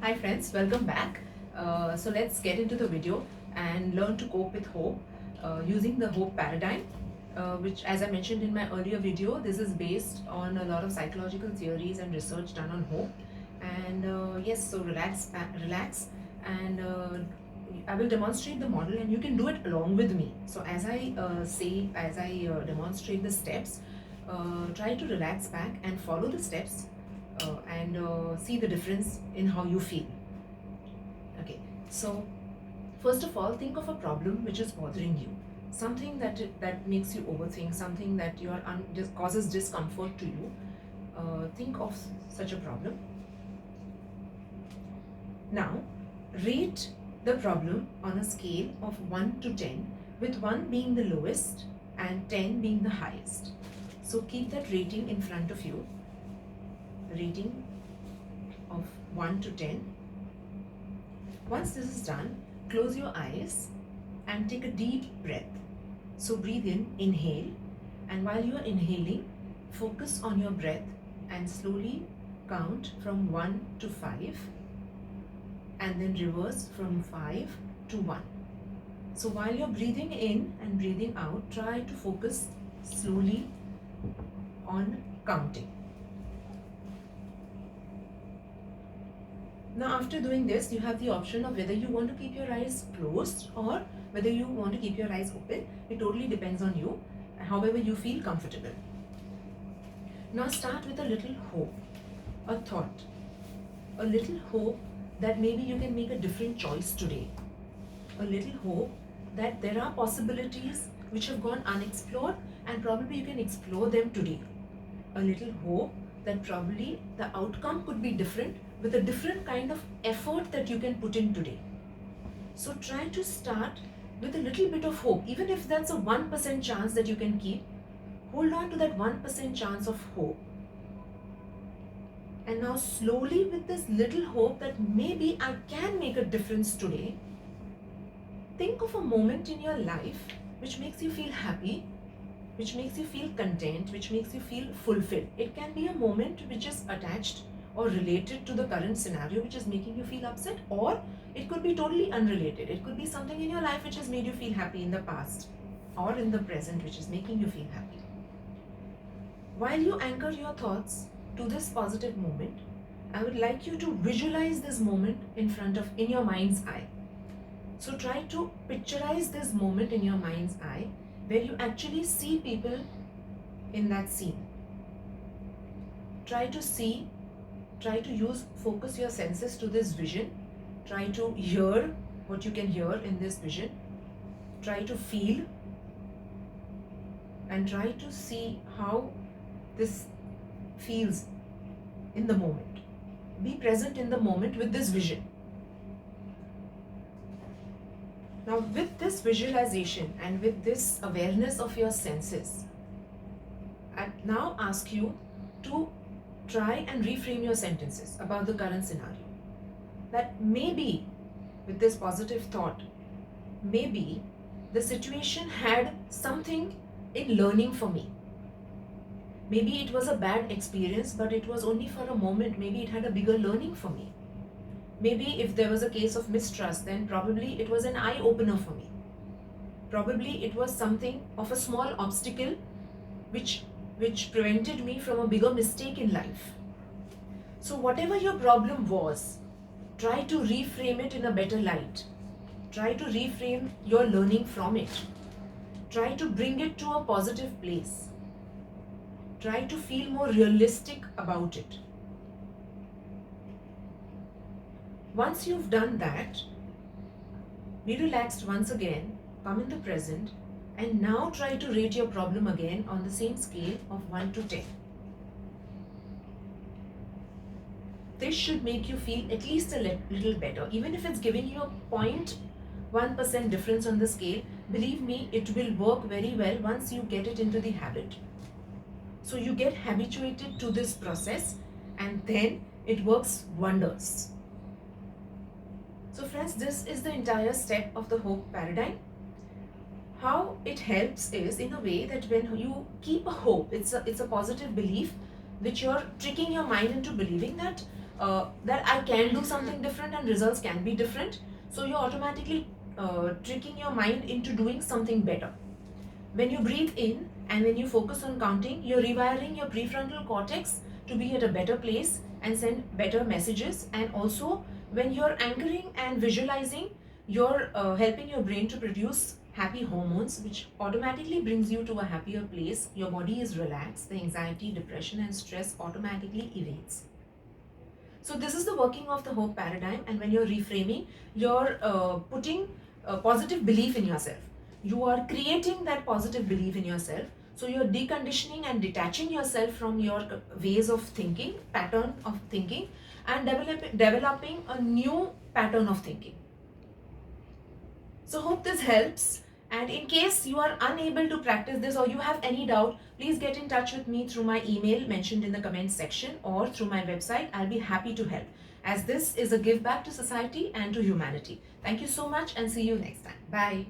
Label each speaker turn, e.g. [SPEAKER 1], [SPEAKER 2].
[SPEAKER 1] Hi friends, welcome back. So let's get into the video and learn to cope with hope using the hope paradigm, which, as I mentioned in my earlier video, this is based on a lot of psychological theories and research done on hope. And yes, so relax, and I will demonstrate the model, and you can do it along with me. So as I demonstrate the steps, try to relax back and follow the steps and see the difference in how you feel. Okay, so first of all, think of a problem which is bothering you, something that makes you overthink, something that just causes discomfort to you. Think of such a problem. Now, rate the problem on a scale of 1 to 10, with 1 being the lowest and 10 being the highest. So keep that rating in front of you. Rating of 1 to 10. Once this is done, close your eyes and take a deep breath. So breathe in, inhale, and while you are inhaling, focus on your breath and slowly count from 1 to 5 and then reverse from 5 to 1. So while you're breathing in and breathing out, try to focus slowly on counting. Now after doing this, you have the option of whether you want to keep your eyes closed or whether you want to keep your eyes open. It totally depends on you, however you feel comfortable. Now start with a little hope, a thought, a little hope that maybe you can make a different choice today. A little hope that there are possibilities which have gone unexplored and probably you can explore them today. A little hope that probably the outcome could be different with a different kind of effort that you can put in today. So try to start with a little bit of hope, even if that's a 1% chance that you can keep. Hold on to that 1% chance of hope. And now slowly, with this little hope that maybe I can make a difference today, think of a moment in your life which makes you feel happy, which makes you feel content, which makes you feel fulfilled. It can be a moment which is attached or related to the current scenario which is making you feel upset, or it could be totally unrelated. It could be something in your life which has made you feel happy in the past or in the present which is making you feel happy. While you anchor your thoughts to this positive moment, I would like you to visualize this moment in your mind's eye. So try to picturize this moment in your mind's eye where you actually see people in that scene. Try to focus your senses to this vision. Try to hear what you can hear in this vision. Try to feel and try to see how this feels in the moment. Be present in the moment with this vision. Now, with this visualization and with this awareness of your senses, I now ask you to try and reframe your sentences about the current scenario. That maybe, with this positive thought, maybe the situation had something in learning for me. Maybe it was a bad experience, but it was only for a moment. Maybe it had a bigger learning for me. Maybe if there was a case of mistrust, then probably it was an eye-opener for me. Probably it was something of a small obstacle which prevented me from a bigger mistake in life. So whatever your problem was, try to reframe it in a better light. Try to reframe your learning from it. Try to bring it to a positive place. Try to feel more realistic about it. Once you've done that, be relaxed once again, come in the present, and now try to rate your problem again on the same scale of 1 to 10. This should make you feel at least a little better. Even if it's giving you a 0.1% difference on the scale, believe me, it will work very well once you get it into the habit. So you get habituated to this process and then it works wonders. So friends, this is the entire step of the hope paradigm. How it helps is in a way that when you keep a hope, it's a positive belief which you're tricking your mind into believing that that I can do something different and results can be different. So you're automatically tricking your mind into doing something better. When you breathe in and when you focus on counting, you're rewiring your prefrontal cortex to be at a better place and send better messages. And also, when you're anchoring and visualizing, you're helping your brain to produce happy hormones, which automatically brings you to a happier place. Your body is relaxed, the anxiety, depression, and stress automatically evades. So this is the working of the hope paradigm, and when you're reframing, you're putting a positive belief in yourself. You are creating that positive belief in yourself. So you're deconditioning and detaching yourself from your ways of thinking, pattern of thinking, and developing a new pattern of thinking. So hope this helps. And in case you are unable to practice this or you have any doubt, please get in touch with me through my email mentioned in the comments section or through my website. I'll be happy to help, as this is a give back to society and to humanity. Thank you so much and see you next time. Bye.